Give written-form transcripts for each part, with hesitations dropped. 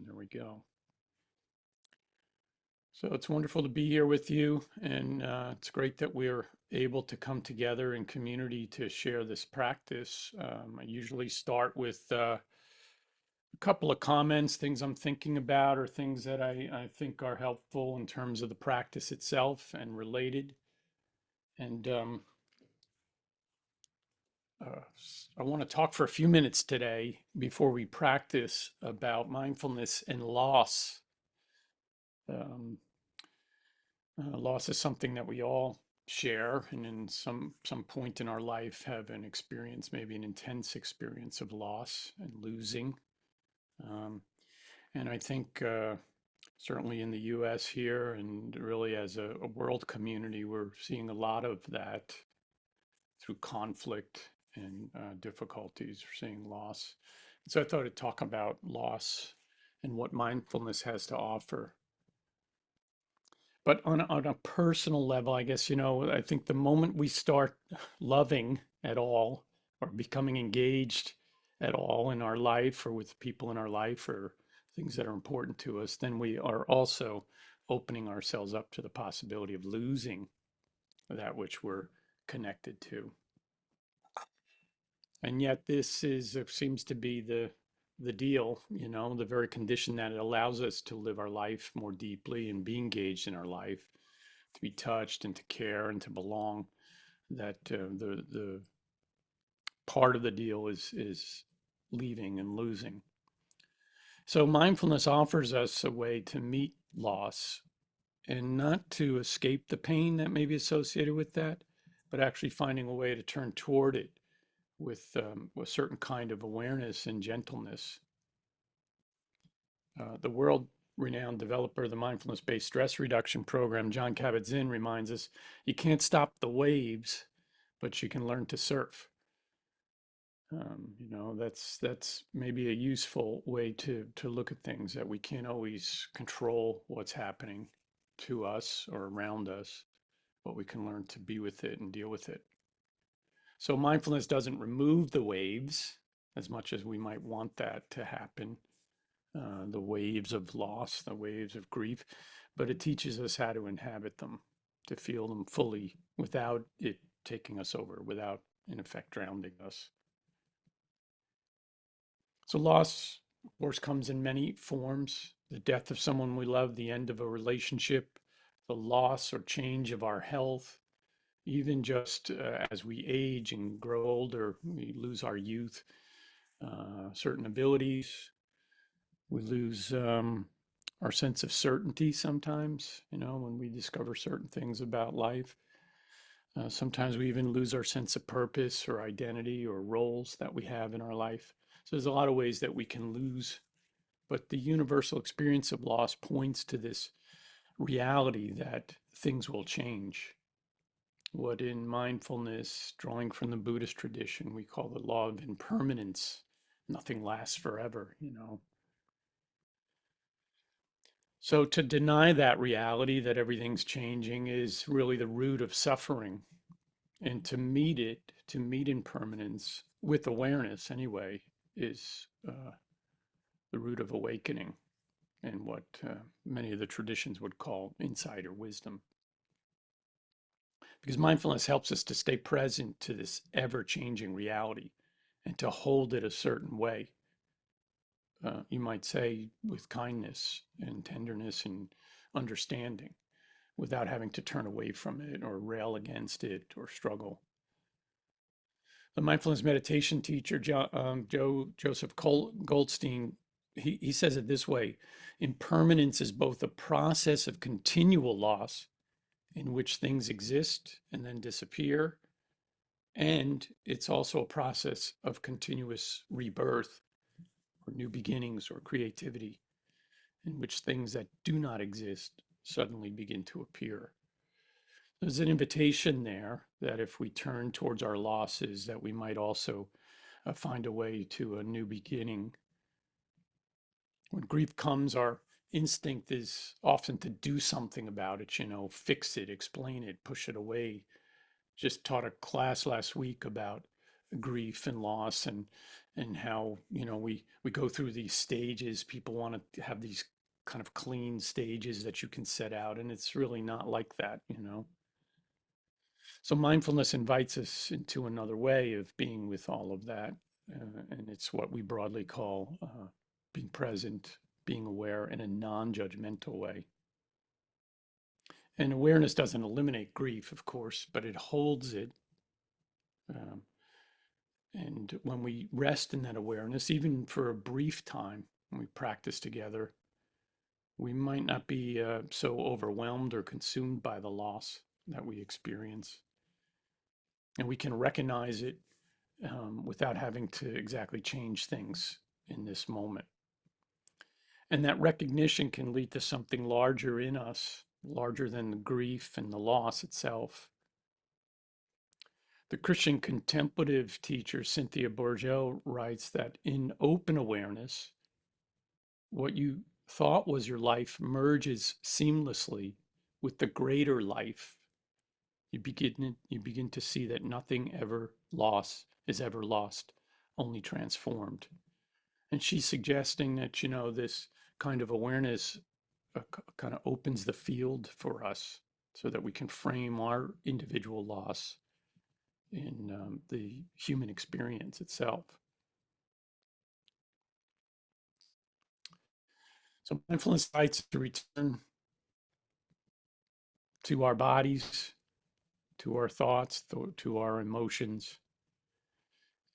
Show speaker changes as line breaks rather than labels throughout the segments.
There we go. So it's wonderful to be here with you, and it's great that we're able to come together in community to share this practice. I usually start with a couple of comments, things I'm thinking about, or things that I think are helpful in terms of the practice itself and related. And I want to talk for a few minutes today before we practice about mindfulness and loss. Um, Loss is something that we all share, and in some point in our life have an experience, maybe an intense experience of loss and losing. Um, and I think certainly in the U.S. here, and really as a world community, we're seeing a lot of that through conflict and difficulties. We're seeing loss. So I thought I'd talk about loss and what mindfulness has to offer. But on a personal level, I guess, I think the moment we start loving at all or becoming engaged at all in our life or with people in our life or things that are important to us, then we are also opening ourselves up to the possibility of losing that which we're connected to. And yet this seems to be the deal, the very condition that it allows us to live our life more deeply and be engaged in our life, to be touched and to care and to belong. That the part of the deal is leaving and losing. So mindfulness offers us a way to meet loss and not to escape the pain that may be associated with that, but actually finding a way to turn toward it with a certain kind of awareness and gentleness. The world-renowned developer of the mindfulness-based stress reduction program, Jon Kabat-Zinn, reminds us you can't stop the waves, but you can learn to surf. That's maybe a useful way to look at things, that we can't always control what's happening to us or around us, but we can learn to be with it and deal with it. So mindfulness doesn't remove the waves as much as we might want that to happen, the waves of loss, the waves of grief, but it teaches us how to inhabit them, to feel them fully without it taking us over, without, in effect, drowning us. So loss, of course, comes in many forms: the death of someone we love, the end of a relationship, the loss or change of our health, even just as we age and grow older, we lose our youth, certain abilities, we lose our sense of certainty sometimes, when we discover certain things about life. Sometimes we even lose our sense of purpose or identity or roles that we have in our life. So there's a lot of ways that we can lose, but the universal experience of loss points to this reality that things will change. What in mindfulness, drawing from the Buddhist tradition, we call the law of impermanence. Nothing lasts forever. So to deny that reality that everything's changing is really the root of suffering. And to meet it, to meet impermanence with awareness anyway, is the root of awakening and what many of the traditions would call insight or wisdom. Because mindfulness helps us to stay present to this ever-changing reality and to hold it a certain way. You might say with kindness and tenderness and understanding, without having to turn away from it or rail against it or struggle. The mindfulness meditation teacher, Joseph Goldstein, he says it this way: impermanence is both a process of continual loss in which things exist and then disappear, and it's also a process of continuous rebirth or new beginnings or creativity, in which things that do not exist suddenly begin to appear. There's an invitation there that if we turn towards our losses, that we might also find a way to a new beginning. When grief comes, our instinct is often to do something about it, fix it, explain it, push it away. Just taught a class last week about grief and loss, and and how, we go through these stages. People want to have these kind of clean stages that you can set out, and it's really not like that. So mindfulness invites us into another way of being with all of that. And it's what we broadly call being present, being aware in a non-judgmental way. And awareness doesn't eliminate grief, of course, but it holds it. Um, and when we rest in that awareness, even for a brief time, when we practice together, we might not be so overwhelmed or consumed by the loss that we experience. And we can recognize it without having to exactly change things in this moment. And that recognition can lead to something larger in us, larger than the grief and the loss itself. The Christian contemplative teacher Cynthia Bourgeau writes that in open awareness, what you thought was your life merges seamlessly with the greater life. You begin to see that nothing ever is ever lost, only transformed. And she's suggesting that, this kind of awareness kind of opens the field for us so that we can frame our individual loss in the human experience itself. So mindfulness invites us to return to our bodies, to our thoughts, to our emotions.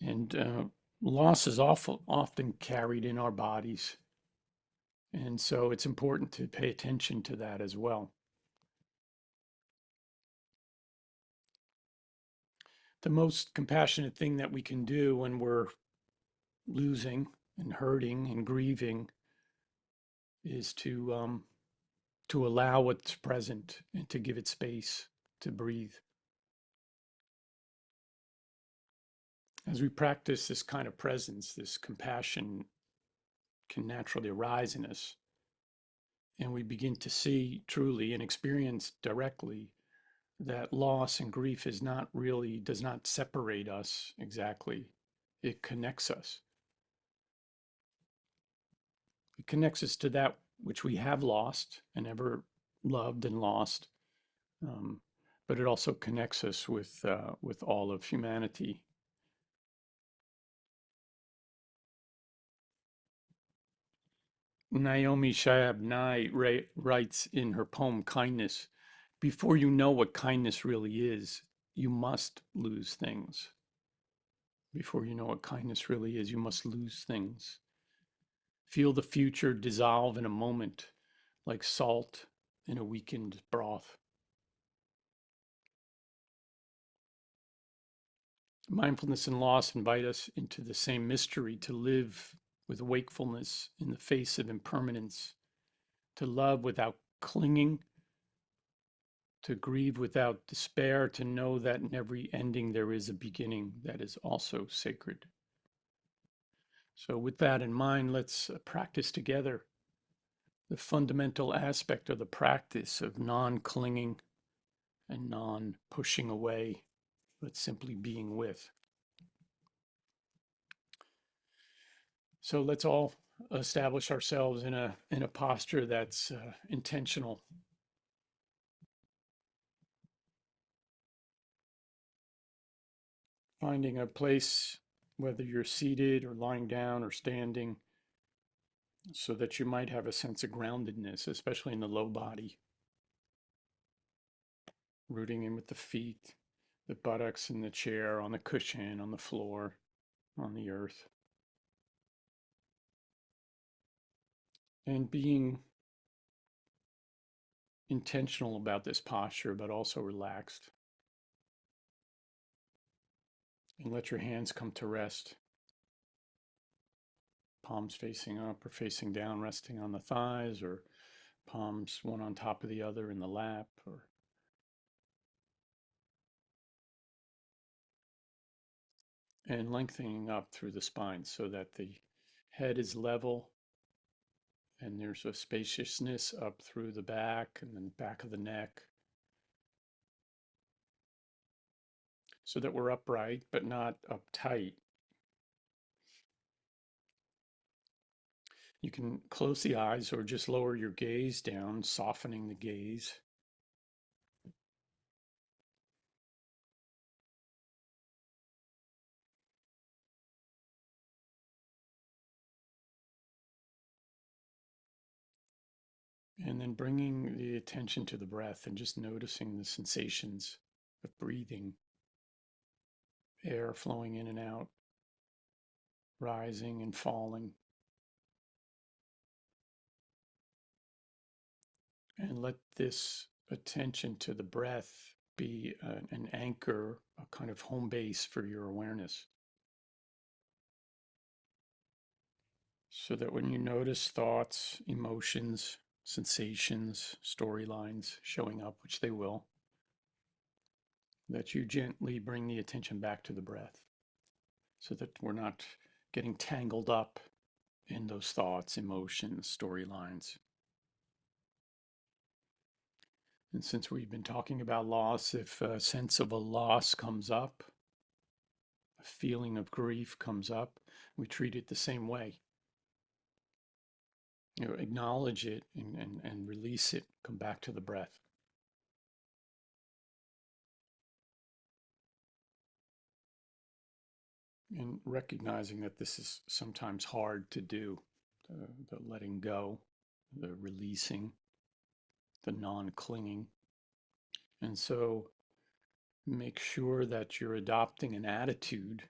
And loss is often carried in our bodies. And so it's important to pay attention to that as well. The most compassionate thing that we can do when we're losing and hurting and grieving is to allow what's present and to give it space to breathe. As we practice this kind of presence, this compassion can naturally arise in us, and we begin to see truly and experience directly that loss and grief does not separate us exactly. It connects us. It connects us to that which we have lost and ever loved and lost, um, but it also connects us with all of humanity. Naomi Shihab Nye writes in her poem Kindness, before you know what kindness really is, you must lose things. Before you know what kindness really is, you must lose things. Feel the future dissolve in a moment like salt in a weakened broth. Mindfulness and loss invite us into the same mystery to live with wakefulness in the face of impermanence, to love without clinging, to grieve without despair, to know that in every ending there is a beginning that is also sacred. So, with that in mind, let's practice together the fundamental aspect of the practice of non clinging and non pushing away, but simply being with. So, let's all establish ourselves in a posture that's intentional. Finding a place, whether you're seated or lying down or standing, so that you might have a sense of groundedness, especially in the low body, rooting in with the feet, the buttocks in the chair, on the cushion, on the floor, on the earth. And being intentional about this posture, but also relaxed. And let your hands come to rest, palms facing up or facing down, resting on the thighs, or palms one on top of the other in the lap, or and lengthening up through the spine so that the head is level and there's a spaciousness up through the back and then back of the neck, so that we're upright but not uptight. You can close the eyes or just lower your gaze down, softening the gaze. And then bringing the attention to the breath and just noticing the sensations of breathing, air flowing in and out, rising and falling. And let this attention to the breath be an anchor, a kind of home base for your awareness. So that when you notice thoughts, emotions, sensations, storylines showing up, which they will, that you gently bring the attention back to the breath so that we're not getting tangled up in those thoughts, emotions, storylines. And since we've been talking about loss, if a sense of a loss comes up, a feeling of grief comes up, we treat it the same way. Acknowledge it and release it, come back to the breath. And recognizing that this is sometimes hard to do, the letting go, the releasing, the non clinging. And so make sure that you're adopting an attitude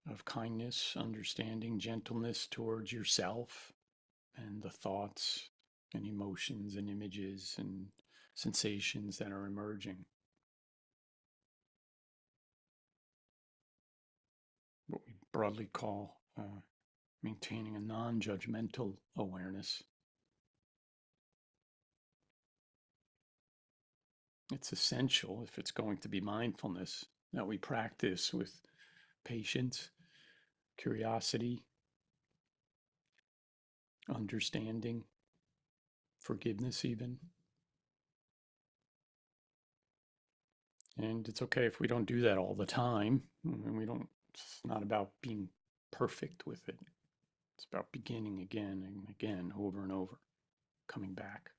of kindness, understanding, gentleness towards yourself and the thoughts and emotions and images and sensations that are emerging. What we broadly call maintaining a non judgmental awareness. It's essential if it's going to be mindfulness that we practice with patience, curiosity, understanding, forgiveness, even. And it's okay if we don't do that all the time. And we don't, it's not about being perfect with it. It's about beginning again and again, over and over, coming back.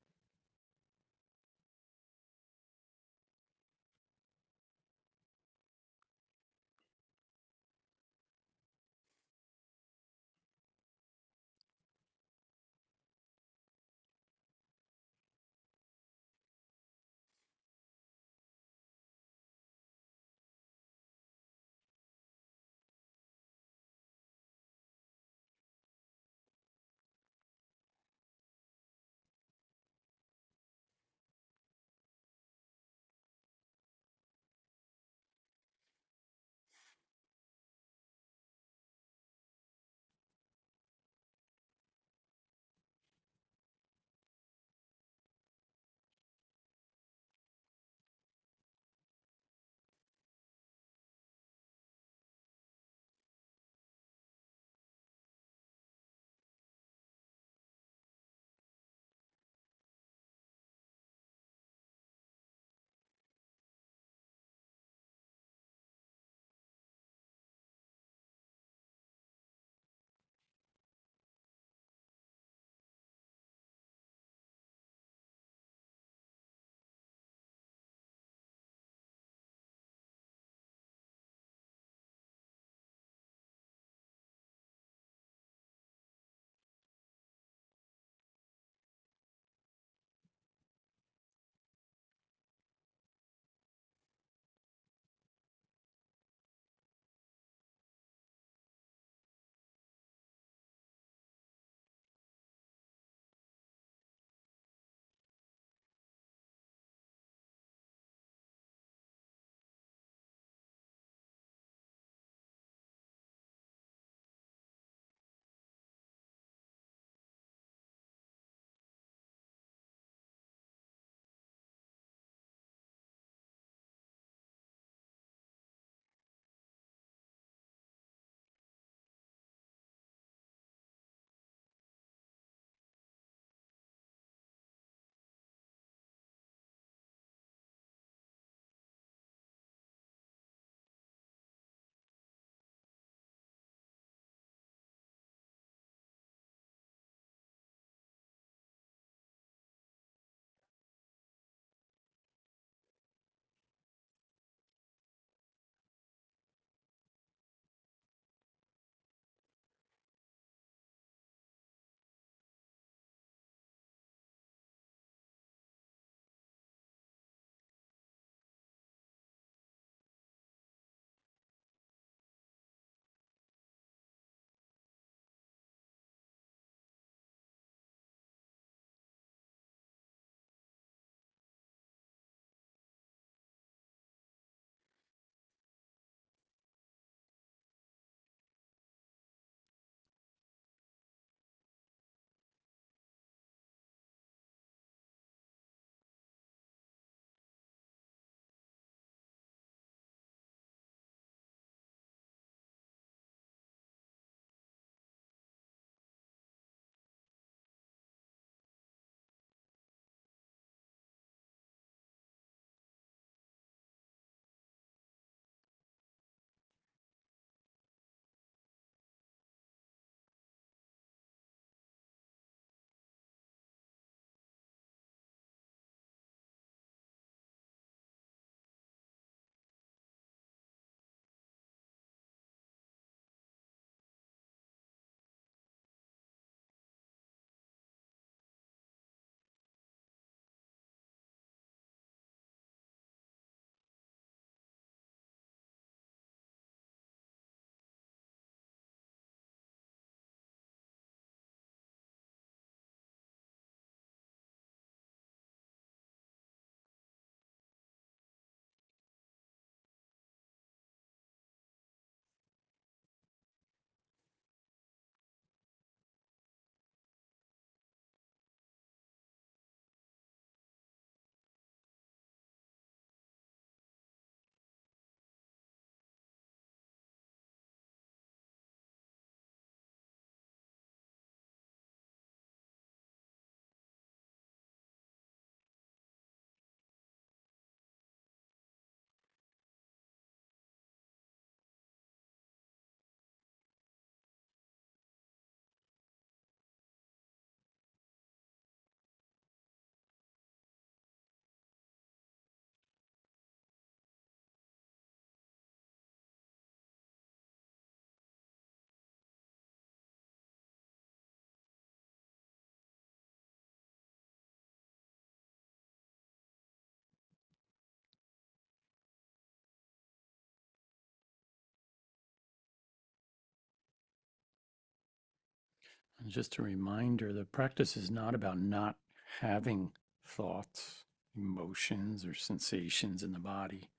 And just a reminder, the practice is not about not having thoughts, emotions, or sensations in the body.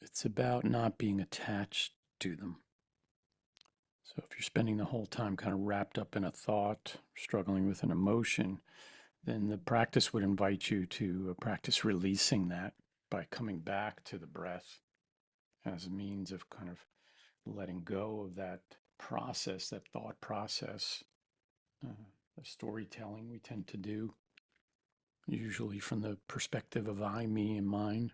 It's about not being attached to them. So if you're spending the whole time kind of wrapped up in a thought, struggling with an emotion, then the practice would invite you to practice releasing that by coming back to the breath as a means of kind of letting go of that process, that thought process, uh, the storytelling we tend to do, usually from the perspective of I, me, and mine.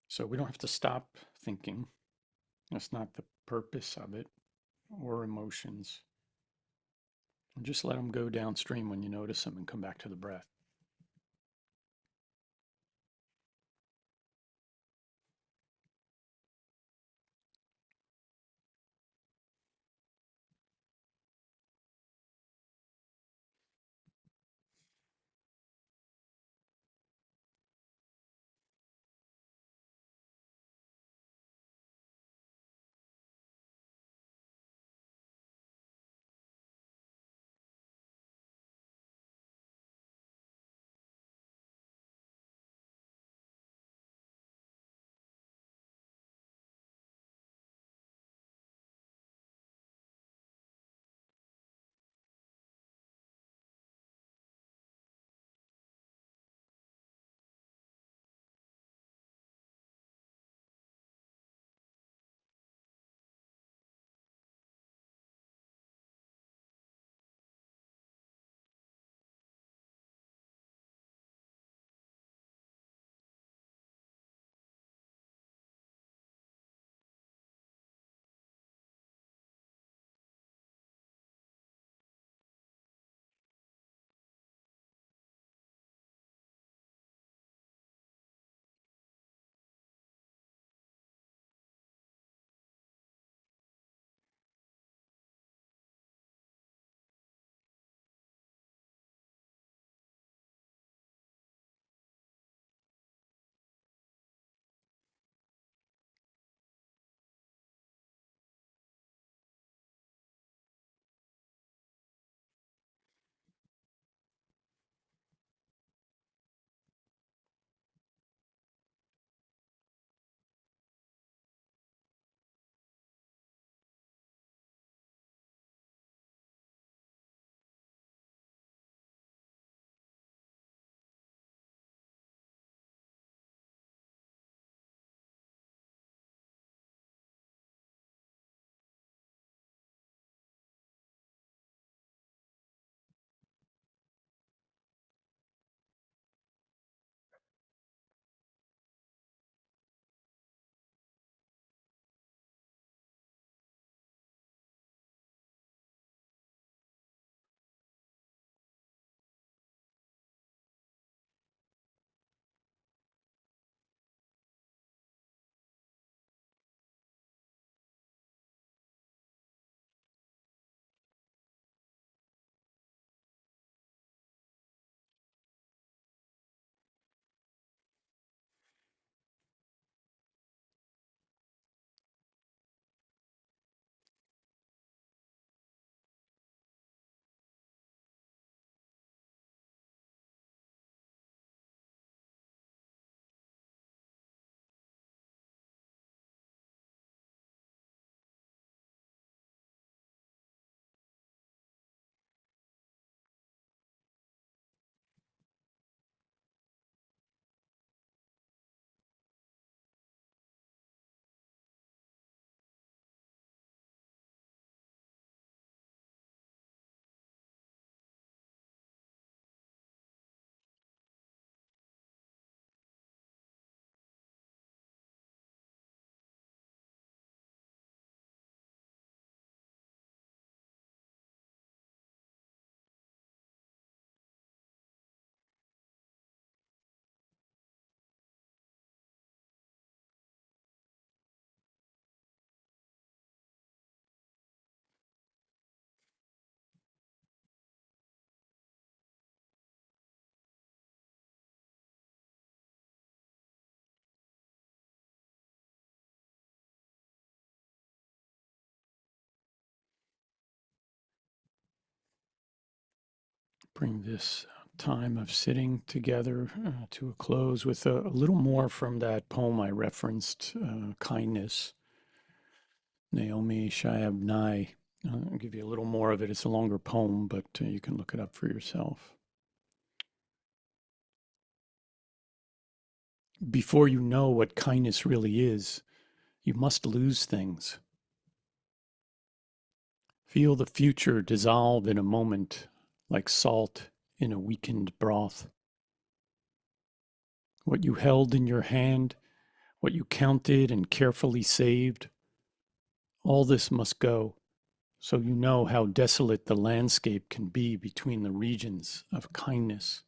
So we don't have to stop thinking. That's not the purpose of it, or emotions. And just let them go downstream when you notice them and come back to the breath. Bring this time of sitting together to a close with a little more from that poem I referenced, Kindness, Naomi Shihab Nye. I'll give you a little more of it. It's a longer poem, but you can look it up for yourself. Before you know what kindness really is, you must lose things. Feel the future dissolve in a moment like salt in a weakened broth. What you held in your hand, what you counted and carefully saved, all this must go, so you know how desolate the landscape can be between the regions of kindness.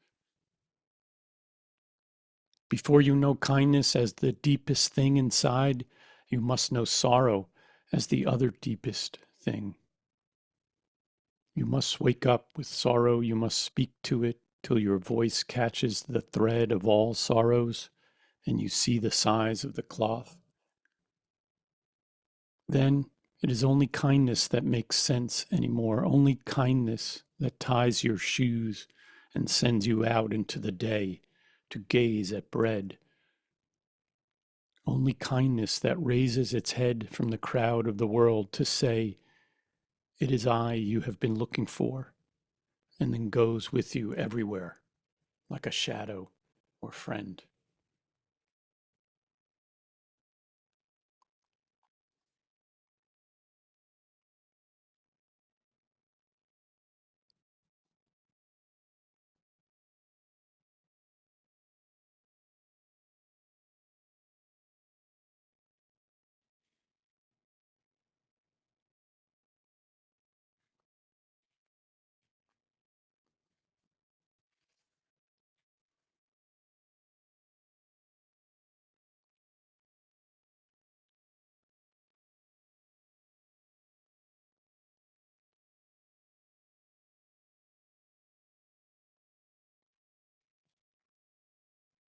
Before you know kindness as the deepest thing inside, you must know sorrow as the other deepest thing. You must wake up with sorrow, you must speak to it till your voice catches the thread of all sorrows and you see the size of the cloth. Then it is only kindness that makes sense anymore, only kindness that ties your shoes and sends you out into the day to gaze at bread. Only kindness that raises its head from the crowd of the world to say, "It is I you have been looking for," and then goes with you everywhere like a shadow or friend.